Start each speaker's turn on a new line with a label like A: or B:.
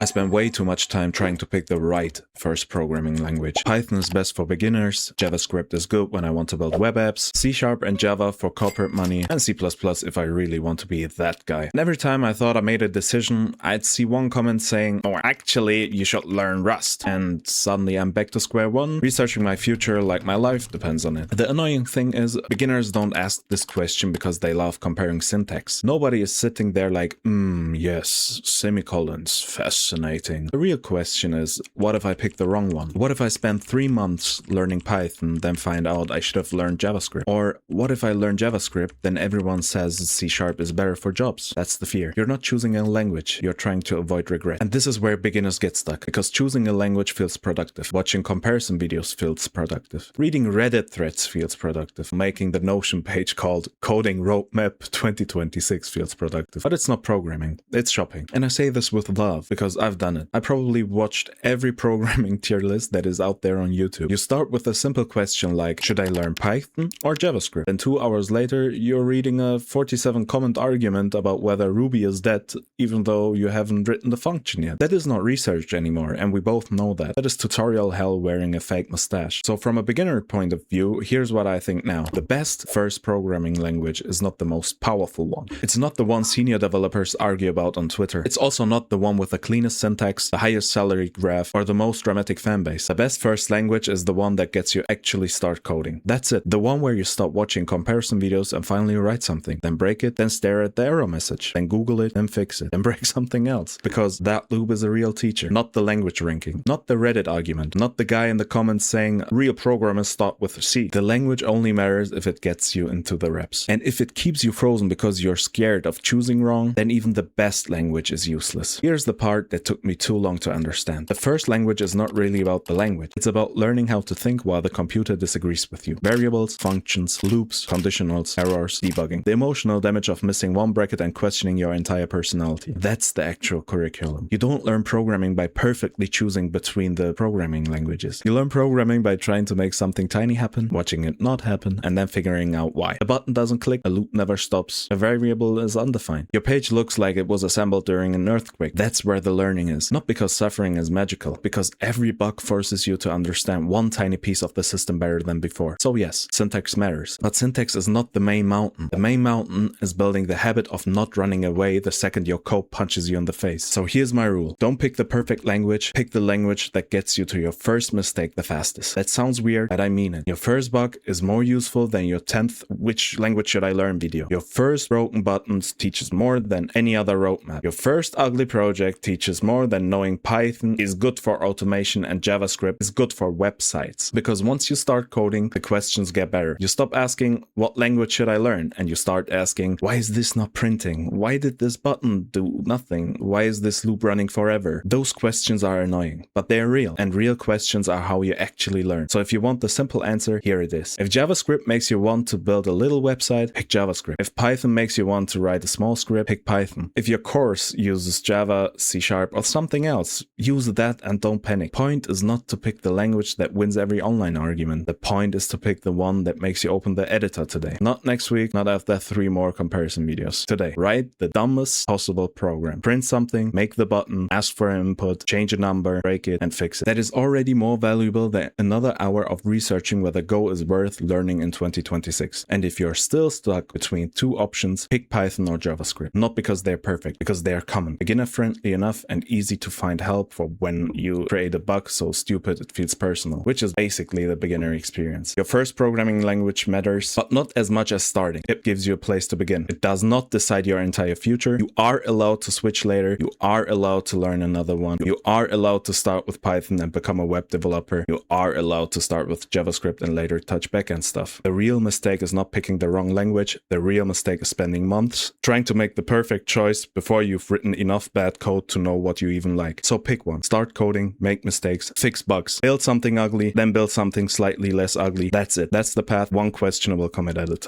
A: I spend way too much time trying to pick the right first programming language. Python is best for beginners, JavaScript is good when I want to build web apps, C# and Java for corporate money, and C++ if I really want to be that guy. And every time I thought I made a decision, I'd see one comment saying, oh, actually, you should learn Rust. And suddenly I'm back to square one, researching my future like my life depends on it. The annoying thing is, beginners don't ask this question because they love comparing syntax. Nobody is sitting there like, yes, semicolons, fascinating. The real question is, what if I pick the wrong one? What if I spend 3 months learning Python, then find out I should have learned JavaScript? Or what if I learn JavaScript, then everyone says C# is better for jobs? That's the fear. You're not choosing a language, you're trying to avoid regret. And this is where beginners get stuck, because choosing a language feels productive. Watching comparison videos feels productive. Reading Reddit threads feels productive. Making the Notion page called Coding Roadmap 2026 feels productive. But it's not programming, it's shopping. And I say this with love, because I've done it. I probably watched every programming tier list that is out there on YouTube. You start with a simple question like, should I learn Python or JavaScript? And 2 hours later, you're reading a 47 comment argument about whether Ruby is dead, even though you haven't written the function yet. That is not research anymore, and we both know that. That is tutorial hell wearing a fake mustache. So from a beginner point of view, here's what I think now. The best first programming language is not the most powerful one. It's not the one senior developers argue about on Twitter. It's also not the one with the cleanest syntax, the highest salary graph, or the most dramatic fanbase. The best first language is the one that gets you actually start coding. That's it. The one where you stop watching comparison videos and finally write something, then break it, then stare at the error message, then Google it, then fix it, then break something else. Because that loop is a real teacher, not the language ranking, not the Reddit argument, not the guy in the comments saying real programmers start with C. The language only matters if it gets you into the reps. And if it keeps you frozen because you're scared of choosing wrong, then even the best language is useless. Here's the part that took me too long to understand. The first language is not really about the language. It's about learning how to think while the computer disagrees with you. Variables, functions, loops, conditionals, errors, debugging. The emotional damage of missing one bracket and questioning your entire personality. That's the actual curriculum. You don't learn programming by perfectly choosing between the programming languages. You learn programming by trying to make something tiny happen, watching it not happen, and then figuring out why. A button doesn't click, a loop never stops, a variable is undefined. Your page looks like it was assembled during an earthquake. That's where the learning is. Not because suffering is magical, because every bug forces you to understand one tiny piece of the system better than before. So yes, syntax matters, but syntax is not the main mountain. The main mountain is building the habit of not running away the second your code punches you in the face. So here's my rule. Don't pick the perfect language, pick the language that gets you to your first mistake the fastest. That sounds weird, but I mean it. Your first bug is more useful than your 10th which language should I learn video. Your first broken buttons teaches more than any other roadmap. Your first ugly project teaches more than knowing Python is good for automation and JavaScript is good for websites. Because once you start coding, the questions get better. You stop asking, what language should I learn? And you start asking, why is this not printing? Why did this button do nothing? Why is this loop running forever? Those questions are annoying, but they're real. And real questions are how you actually learn. So if you want the simple answer, here it is. If JavaScript makes you want to build a little website, pick JavaScript. If Python makes you want to write a small script, pick Python. If your course uses Java, C# or something else, use that and don't panic. Point is not to pick the language that wins every online argument. The point is to pick the one that makes you open the editor today. Not next week, not after 3 more comparison videos. Today, write the dumbest possible program. Print something, make the button, ask for input, change a number, break it, and fix it. That is already more valuable than another hour of researching whether Go is worth learning in 2026. And if you're still stuck between 2 options, pick Python or JavaScript. Not because they're perfect, because they're common. Beginner-friendly enough and easy to find help for when you create a bug so stupid it feels personal, which is basically the beginner experience. Your first programming language matters, but not as much as starting. It gives you a place to begin. It does not decide your entire future. You are allowed to switch later. You are allowed to learn another one. You are allowed to start with Python and become a web developer. You are allowed to start with JavaScript and later touch backend stuff. The real mistake is not picking the wrong language. The real mistake is spending months trying to make the perfect choice before you've written enough bad code to know what you even like. So pick one. Start coding, make mistakes, fix bugs, build something ugly, then build something slightly less ugly. That's it. That's the path, one questionable commit at a time.